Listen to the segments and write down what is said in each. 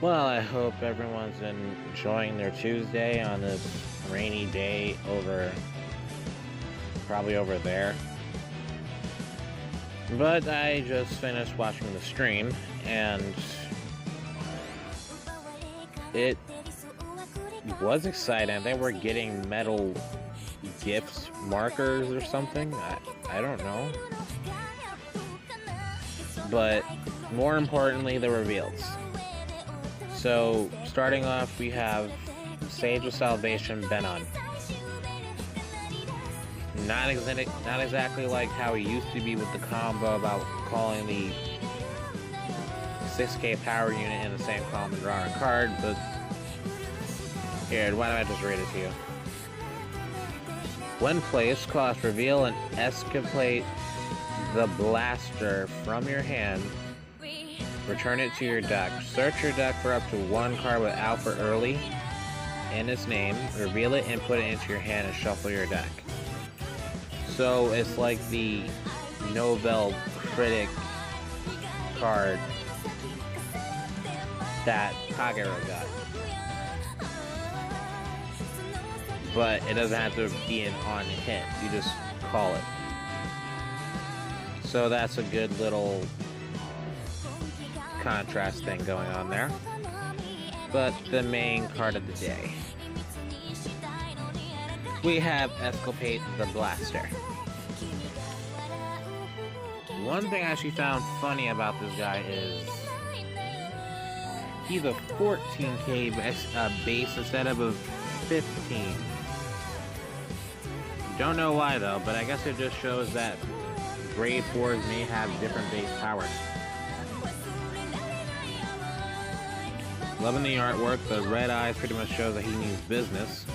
Well, I hope everyone's enjoying their Tuesday on this rainy day probably over there. But I just finished watching the stream, and it was exciting. They were getting metal gifts, markers or something. I don't know. But more importantly, the reveals. So, starting off, we have Sage of Salvation, Benon. Not exactly like how he used to be with the combo about calling the 6k power unit in the same column and drawing a card, but here, why don't I just read it to you? When placed, cost reveal and Exculpate the Blaster from your hand. Return it to your deck. Search your deck for up to one card with Alpha early in its name. Reveal it and put it into your hand and shuffle your deck. So it's like the Nobel Critic card that Kagero got. But it doesn't have to be an on hit. You just call it. So that's a good little contrast thing going on there. But the main card of the day, we have Exculpate the Blaster. One thing I actually found funny about this guy is he's a 14k base instead of a 15. Don't know why though, but I guess it just shows that grade 4s may have different base powers. Loving the artwork. The red eyes pretty much shows that he means business.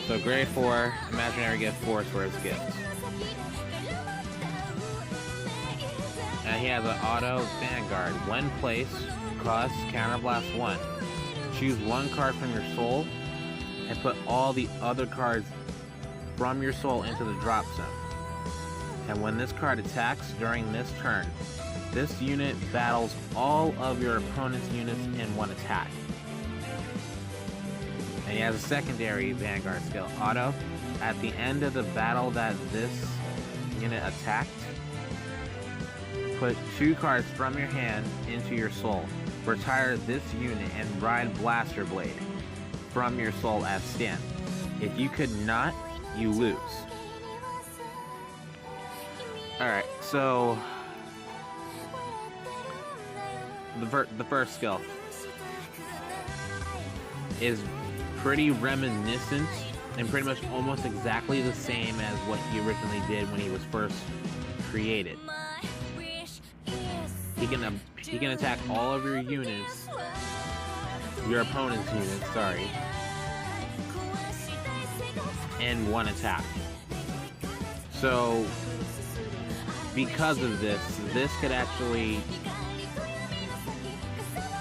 So grade 4, imaginary gift 4 is for his gift. And he has an auto Vanguard. When placed, costs counterblast 1. Choose one card from your soul and put all the other cards from your soul into the drop zone. And when this card attacks during this turn, this unit battles all of your opponent's units in one attack. And he has a secondary Vanguard skill, Auto. At the end of the battle that this unit attacked, put 2 cards from your hand into your soul. Retire this unit and ride Blaster Blade from your soul as stand. If you could not, you lose. Alright, so the first skill is pretty reminiscent and pretty much almost exactly the same as what he originally did when he was first created. He can attack all of your units, your opponent's units, sorry, in one attack. So because of this could actually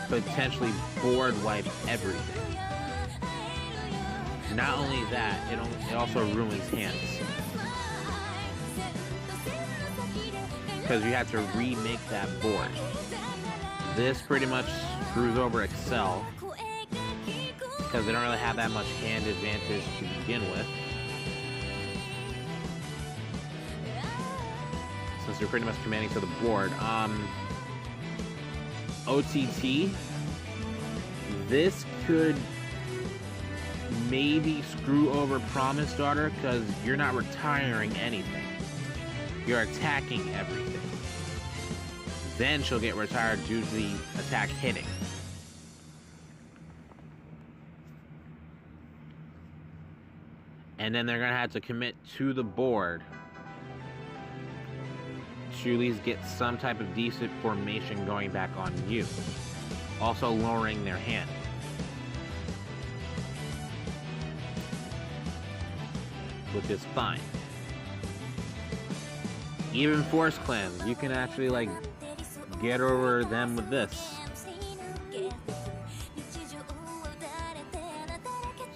potentially board wipe everything. Not only that, it also ruins hands. Because you have to remake that board. This pretty much screws over Excel, because they don't really have that much hand advantage to begin with. Since they're pretty much commanding to the board. OTT, this could maybe screw over Promise Daughter because you're not retiring anything. You're attacking everything. Then she'll get retired due to the attack hitting. And then they're gonna have to commit to the board to at least get some type of decent formation going back on you. Also lowering their hand. Which is fine. Even Force Clans, you can actually like get over them with this.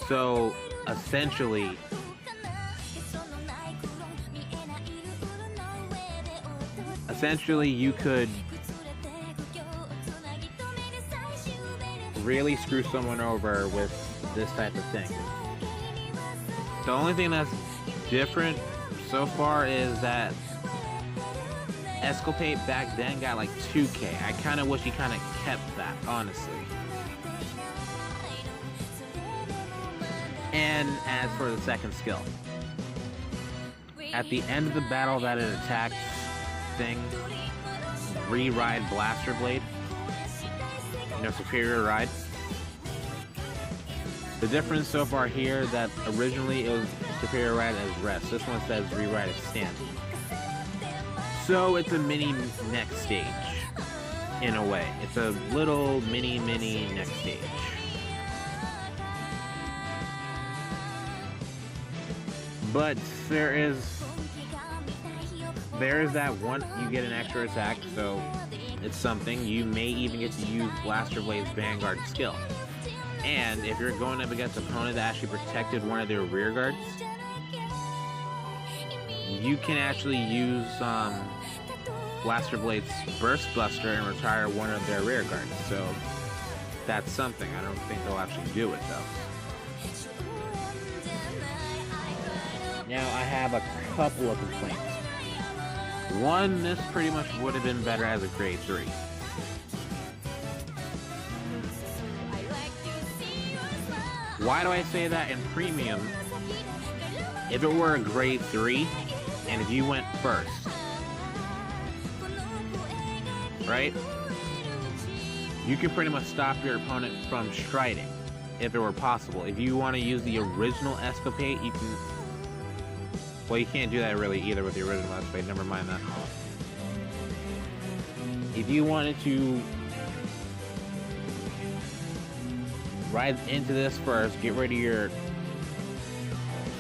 So essentially, you could really screw someone over with this type of thing. The only thing that's different so far is that Exculpate back then got like 2K. I kind of wish he kind of kept that, honestly. And as for the second skill, at the end of the battle that it attacks thing, re-ride Blaster Blade, you know, superior ride. The difference so far here that originally it was superior ride as rest. This one says re-ride as stand. So it's a mini next stage, in a way. It's a little mini next stage. But there is that one, you get an extra attack, so it's something. You may even get to use Blaster Blade's Vanguard skill. And if you're going up against an opponent that actually protected one of their rear guards, you can actually use Blaster Blade's Burst Buster and retire one of their rear guards. So that's something. I don't think they'll actually do it though. Now I have a couple of complaints. One, this pretty much would have been better as a grade 3. Why do I say that? In premium, if it were a grade 3, and if you went first, right? You can pretty much stop your opponent from striding, if it were possible. If you want to use the original Exculpate, you can... Well, you can't do that really either with the original Exculpate, never mind that. If you wanted to ride into this first, get rid of your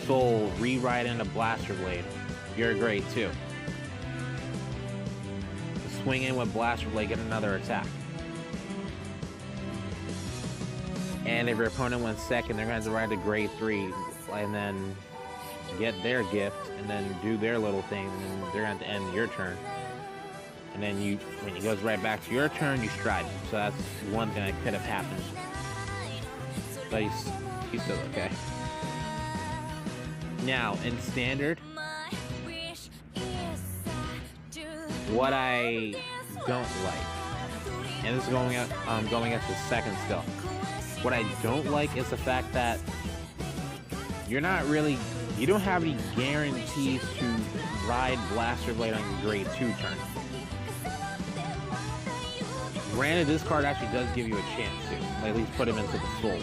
soul, re-ride into Blaster Blade, you're a grade 2. Swing in with Blaster Blade, get another attack. And if your opponent went second, they're going to ride to grade 3, and then get their gift, and then do their little thing, and then they're going to end your turn. And then when it goes right back to your turn, you stride. So that's one thing that could have happened. But he's still okay. Now, in standard, what I don't like, and this is going at the second skill. What I don't like is the fact that you don't have any guarantees to ride Blaster Blade on your grade 2 turn. Granted, this card actually does give you a chance to, at least put him into the soul.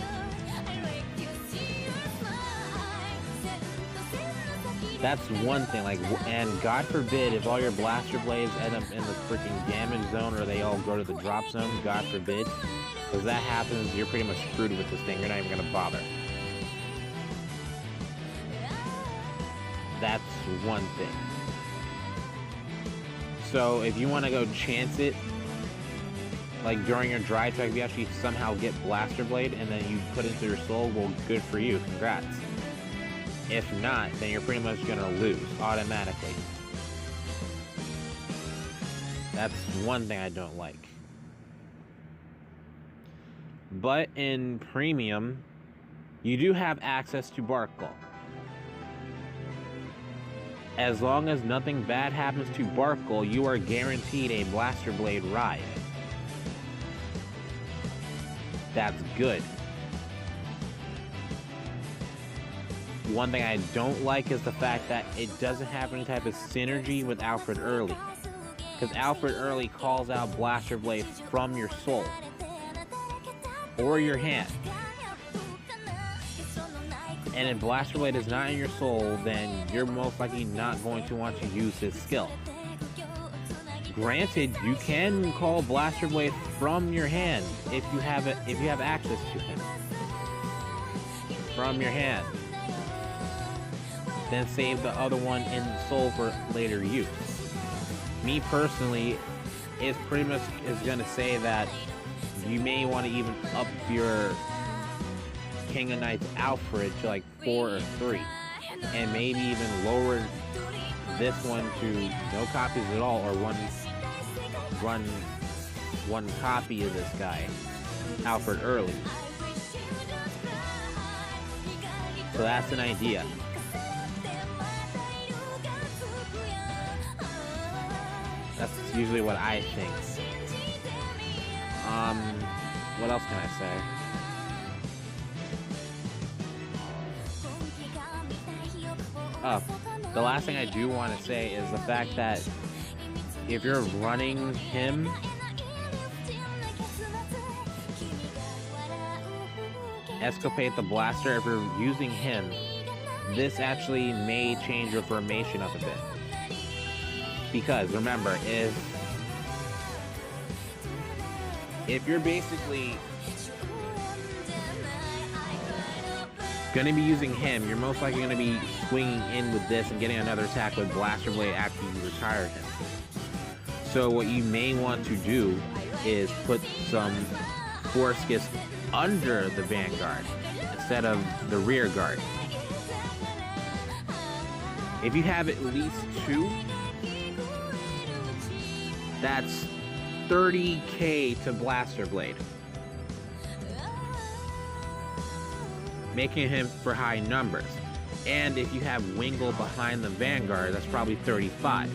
That's one thing, and God forbid if all your Blaster Blades end up in the freaking damage zone or they all go to the drop zone, God forbid. If that happens, you're pretty much screwed with this thing, you're not even going to bother. That's one thing. So if you want to go chance it, like during your dry track, if you actually somehow get Blaster Blade and then you put it into your soul, well, good for you, congrats. If not, then you're pretty much gonna lose automatically. That's one thing I don't like. But in premium, you do have access to Barkle. As long as nothing bad happens to Barkle, you are guaranteed a Blaster Blade ride. That's good. One thing I don't like is the fact that it doesn't have any type of synergy with Alfred Early. Because Alfred Early calls out Blaster Blade from your soul. Or your hand. And if Blaster Blade is not in your soul, then you're most likely not going to want to use this skill. Granted, you can call Blaster Blade from your hand if you have access to him. From your hand. Then save the other one in the soul for later use. Me personally, it's pretty much gonna say that you may want to even up your King of Knights Alfred to like 4 or 3, and maybe even lower this one to no copies at all, or run one copy of this guy, Alfred early. So that's an idea. That's usually what I think. What else can I say? Oh, the last thing I do want to say is the fact that if you're running him, Exculpate the Blaster, if you're using him, this actually may change your formation up a bit. Because remember, if you're basically going to be using him, you're most likely going to be swinging in with this and getting another attack with Blaster Blade after you retire him. So what you may want to do is put some Force Gifts under the Vanguard instead of the rear guard. If you have at least 2, that's 30k to Blaster Blade, making him for high numbers. And if you have Wingle behind the Vanguard, that's probably 35.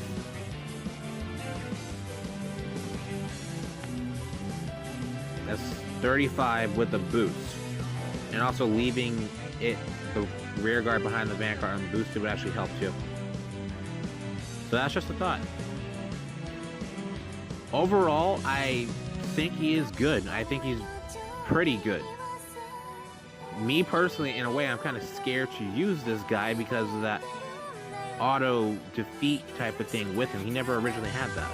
That's 35 with a boost. And also leaving the rear guard behind the Vanguard unboosted would actually help too. So that's just a thought. Overall, I think he is good. I think he's pretty good. Me personally, in a way, I'm kind of scared to use this guy because of that auto defeat type of thing with him. He never originally had that.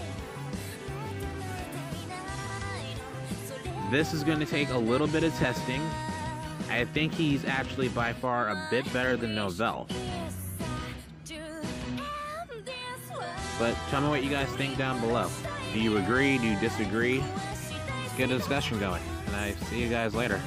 This is going to take a little bit of testing. I think he's actually by far a bit better than Novell. But tell me what you guys think down below. Do you agree? Do you disagree? Let's get a discussion going. And I see you guys later.